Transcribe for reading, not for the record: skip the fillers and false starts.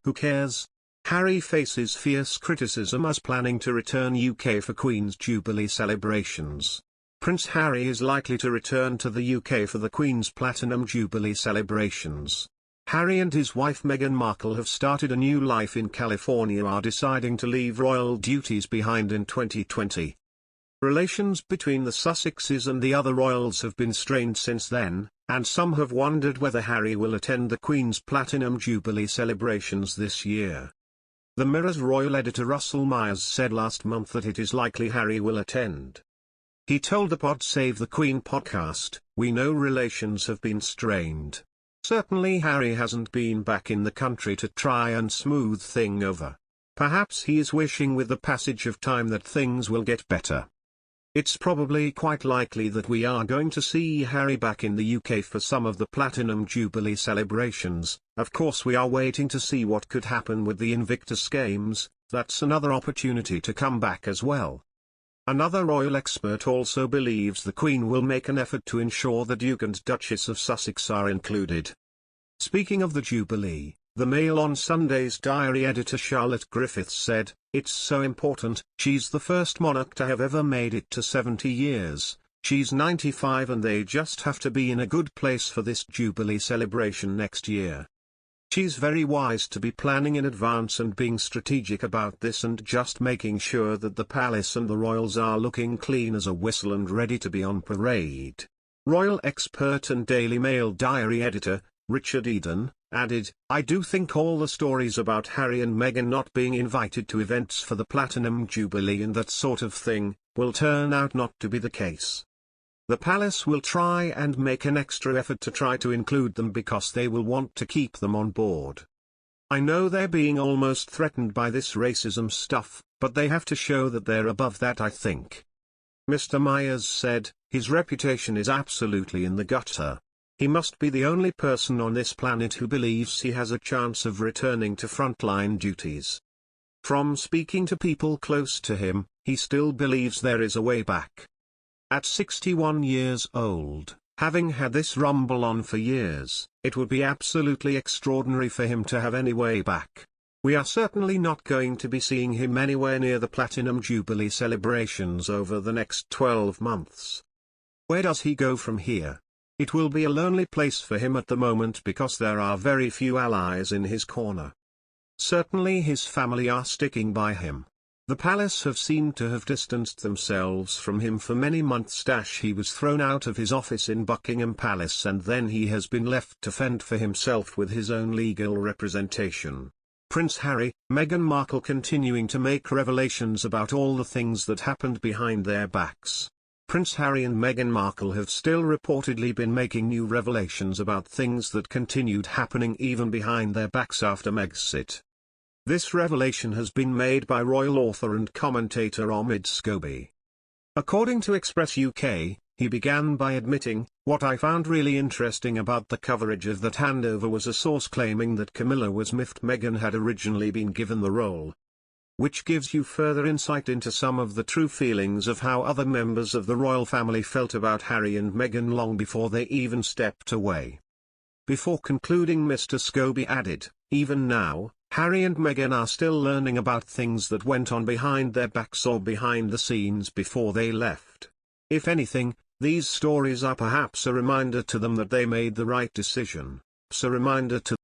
Who cares? Harry faces fierce criticism as planning to return UK for Queen's Jubilee celebrations. Prince Harry is likely to return to the UK for the Queen's Platinum Jubilee celebrations. Harry and his wife Meghan Markle have started a new life in California, are deciding to leave royal duties behind in 2020. Relations between the Sussexes and the other royals have been strained since then, and some have wondered whether Harry will attend the Queen's Platinum Jubilee celebrations this year. The Mirror's royal editor Russell Myers said last month that it is likely Harry will attend. He told the Pod Save the Queen podcast, "We know relations have been strained. Certainly Harry hasn't been back in the country to try and smooth things over. Perhaps he is wishing with the passage of time that things will get better. It's probably quite likely that we are going to see Harry back in the UK for some of the Platinum Jubilee celebrations. Of course we are waiting to see what could happen with the Invictus Games, that's another opportunity to come back as well." Another royal expert also believes the Queen will make an effort to ensure the Duke and Duchess of Sussex are included. Speaking of the Jubilee, the Mail on Sunday's diary editor Charlotte Griffiths said, "It's so important, she's the first monarch to have ever made it to 70 years, she's 95 and they just have to be in a good place for this Jubilee celebration next year. She's very wise to be planning in advance and being strategic about this and just making sure that the palace and the royals are looking clean as a whistle and ready to be on parade." Royal expert and Daily Mail diary editor, Richard Eden, added, "I do think all the stories about Harry and Meghan not being invited to events for the Platinum Jubilee and that sort of thing, will turn out not to be the case. The palace will try and make an extra effort to try to include them because they will want to keep them on board. I know they're being almost threatened by this racism stuff, but they have to show that they're above that, I think." Mr. Myers said, "His reputation is absolutely in the gutter. He must be the only person on this planet who believes he has a chance of returning to frontline duties. From speaking to people close to him, he still believes there is a way back. At 61 years old, having had this rumble on for years, it would be absolutely extraordinary for him to have any way back. We are certainly not going to be seeing him anywhere near the Platinum Jubilee celebrations over the next 12 months. Where does he go from here? It will be a lonely place for him at the moment because there are very few allies in his corner. Certainly his family are sticking by him. The palace have seemed to have distanced themselves from him for many months. He was thrown out of his office in Buckingham Palace and then he has been left to fend for himself with his own legal representation. Prince Harry, Meghan Markle continuing to make revelations about all the things that happened behind their backs. Prince Harry and Meghan Markle have still reportedly been making new revelations about things that continued happening even behind their backs after Megxit. This revelation has been made by royal author and commentator Omid Scobie. According to Express UK, he began by admitting, "What I found really interesting about the coverage of that handover was a source claiming that Camilla was miffed Meghan had originally been given the role. Which gives you further insight into some of the true feelings of how other members of the royal family felt about Harry and Meghan long before they even stepped away." Before concluding, Mr. Scobie added, "Even now, Harry and Meghan are still learning about things that went on behind their backs or behind the scenes before they left. If anything, these stories are perhaps a reminder to them that they made the right decision, a reminder to